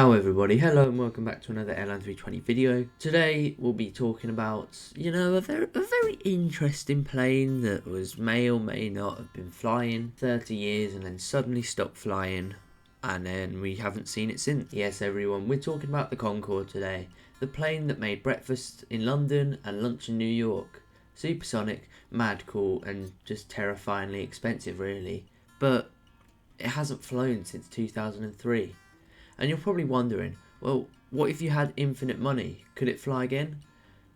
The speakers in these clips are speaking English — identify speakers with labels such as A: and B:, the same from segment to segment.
A: Ciao everybody, hello and welcome back to another Airline 320 video. Today we'll be talking about, a very interesting plane that may or may not have been flying 30 years and then suddenly stopped flying and then we haven't seen it since. Yes everyone, we're talking about the Concorde today. The plane that made breakfast in London and lunch in New York. Supersonic, mad cool and just terrifyingly expensive really. But it hasn't flown since 2003. And you're probably wondering, well, what if you had infinite money? Could it fly again?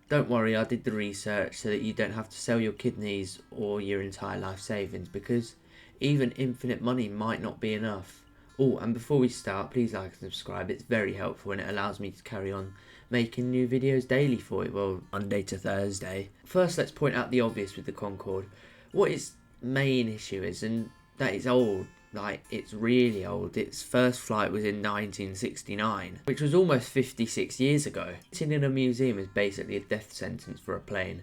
A: Don't worry, I did the research so that you don't have to sell your kidneys or your entire life savings, because even infinite money might not be enough. Oh, and before we start, please like and subscribe. It's very helpful and it allows me to carry on making new videos daily for it, well, Monday to Thursday. First, let's point out the obvious with the Concorde. What its main issue is, and that it's old. Like, it's really old. Its first flight was in 1969, which was almost 56 years ago. Sitting in a museum is basically a death sentence for a plane.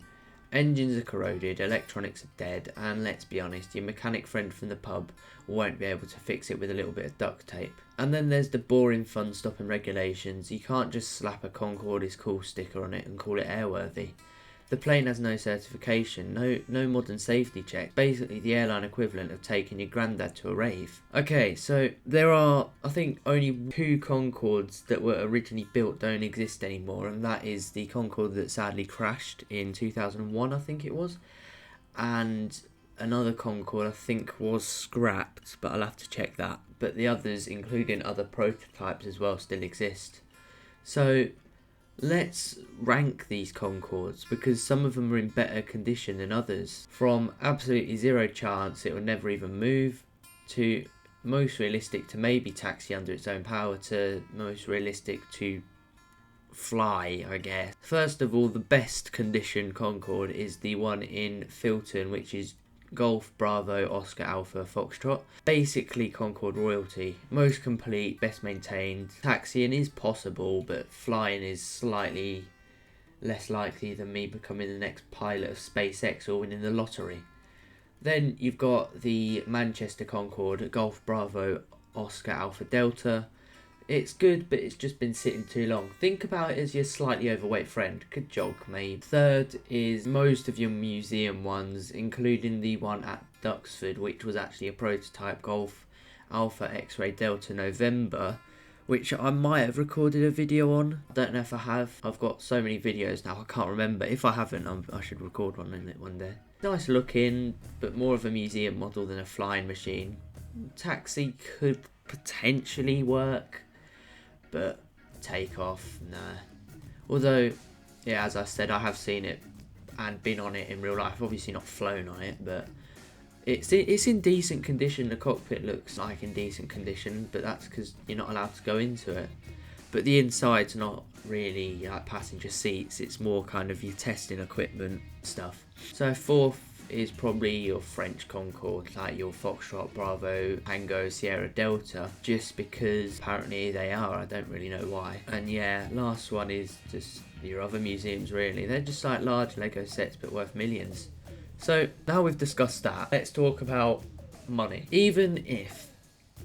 A: Engines are corroded, electronics are dead, and let's be honest, your mechanic friend from the pub won't be able to fix it with a little bit of duct tape. And then there's the boring fun stopping regulations. You can't just slap a Concorde is cool sticker on it and call it airworthy. The plane has no certification, no modern safety check. Basically the airline equivalent of taking your granddad to a rave. Okay, so there are, I think, only two Concordes that were originally built don't exist anymore, and that is the Concorde that sadly crashed in 2001, I think it was, and another Concorde I think was scrapped, but I'll have to check that. But the others, including other prototypes as well, still exist. So let's rank these Concordes, because some of them are in better condition than others. From absolutely zero chance it will never even move, to most realistic to maybe taxi under its own power, to most realistic to fly, I guess. First of all, the best condition Concorde is the one in Filton, which is Golf Bravo Oscar Alpha Foxtrot. Basically Concorde royalty. Most complete, best maintained. Taxiing is possible, but flying is slightly less likely than me becoming the next pilot of SpaceX or winning the lottery. Then you've got the Manchester Concorde Golf Bravo Oscar Alpha Delta. It's good, but it's just been sitting too long. Think about it as your slightly overweight friend. Good job, mate. Third is most of your museum ones, including the one at Duxford, which was actually a prototype Golf Alpha X-Ray Delta November, which I might have recorded a video on. I don't know if I have. I've got so many videos now, I can't remember. If I haven't, I should record one in it one day. Nice looking, but more of a museum model than a flying machine. Taxi could potentially work, but takeoff, nah. Although, yeah, as I said, I have seen it and been on it in real life. Obviously not flown on it, but it's in decent condition. The cockpit looks like in decent condition, but that's because you're not allowed to go into it. But the inside's not really like passenger seats. It's more kind of your testing equipment stuff. So fourth is probably your French Concorde, like your Foxtrot, Bravo, Tango, Sierra, Delta, just because apparently they are. I don't really know why. And yeah, last one is just your other museums really. They're just like large Lego sets but worth millions. So now we've discussed that, let's talk about money. Even if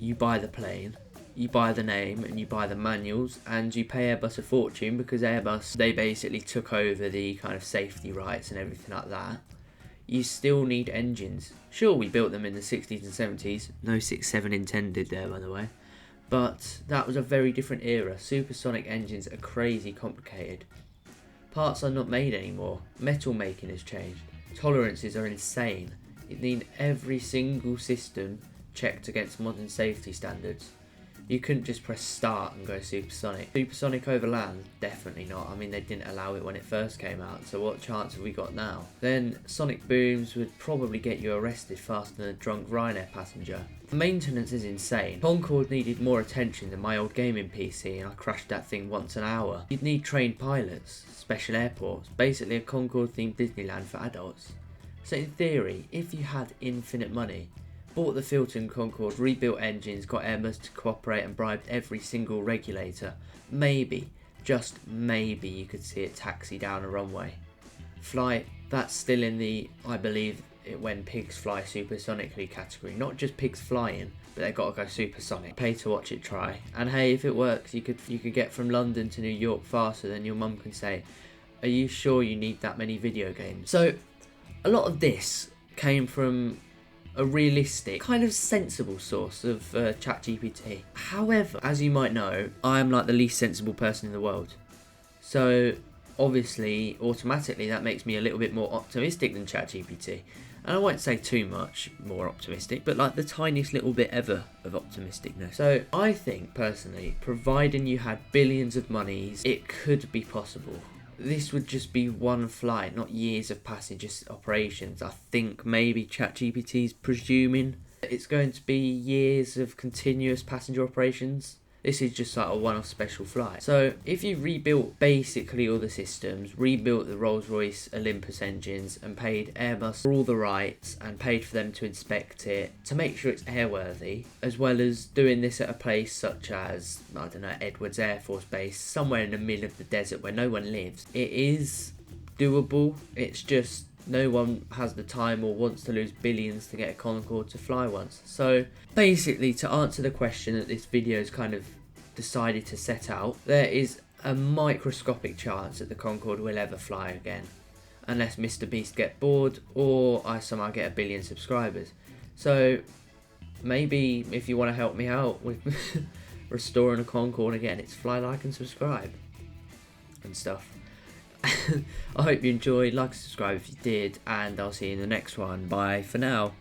A: you buy the plane, you buy the name and you buy the manuals and you pay Airbus a fortune, because Airbus, they basically took over the kind of safety rights and everything like that, you still need engines. Sure, we built them in the 60s and 70s. No 67 intended there, by the way. But that was a very different era. Supersonic engines are crazy complicated. Parts are not made anymore. Metal making has changed. Tolerances are insane. You need every single system checked against modern safety standards. You couldn't just press start and go supersonic. Supersonic over land? Definitely not. I mean, they didn't allow it when it first came out, so what chance have we got now? Then sonic booms would probably get you arrested faster than a drunk Ryanair passenger. Maintenance is insane. Concorde needed more attention than my old gaming PC, and I crashed that thing once an hour. You'd need trained pilots, special airports, basically a Concorde themed Disneyland for adults. So in theory, if you had infinite money, bought the Filton Concorde, rebuilt engines, got Airbus to cooperate and bribed every single regulator, maybe, just maybe, you could see it taxi down a runway. Flight, that's still in the, I believe, when pigs fly supersonically category. Not just pigs flying, but they've got to go supersonic. Pay to watch it try. And hey, if it works, you could get from London to New York faster than your mum can say, "Are you sure you need that many video games?" So a lot of this came from a realistic, kind of sensible source of ChatGPT. However, as you might know, I'm like the least sensible person in the world. So obviously, automatically, that makes me a little bit more optimistic than ChatGPT. And I won't say too much more optimistic, but like the tiniest little bit ever of optimisticness. So I think, personally, providing you had billions of monies, it could be possible. This would just be one flight, not years of passenger operations. I think maybe ChatGPT's presuming it's going to be years of continuous passenger operations. This is just like a one-off special flight. So if you rebuilt basically all the systems, rebuilt the Rolls-Royce Olympus engines and paid Airbus for all the rights and paid for them to inspect it to make sure it's airworthy, as well as doing this at a place such as, I don't know, Edwards Air Force Base, somewhere in the middle of the desert where no one lives, it is doable. It's just no one has the time or wants to lose billions to get a Concorde to fly once. So basically, to answer the question that this video has kind of decided to set out, there is a microscopic chance that the Concorde will ever fly again, unless Mr. Beast get bored or I somehow get 1 billion subscribers. So maybe if you want to help me out with restoring a Concorde again, it's fly, like and subscribe and stuff. I hope you enjoyed. Like and subscribe if you did, and I'll see you in the next one. Bye for now.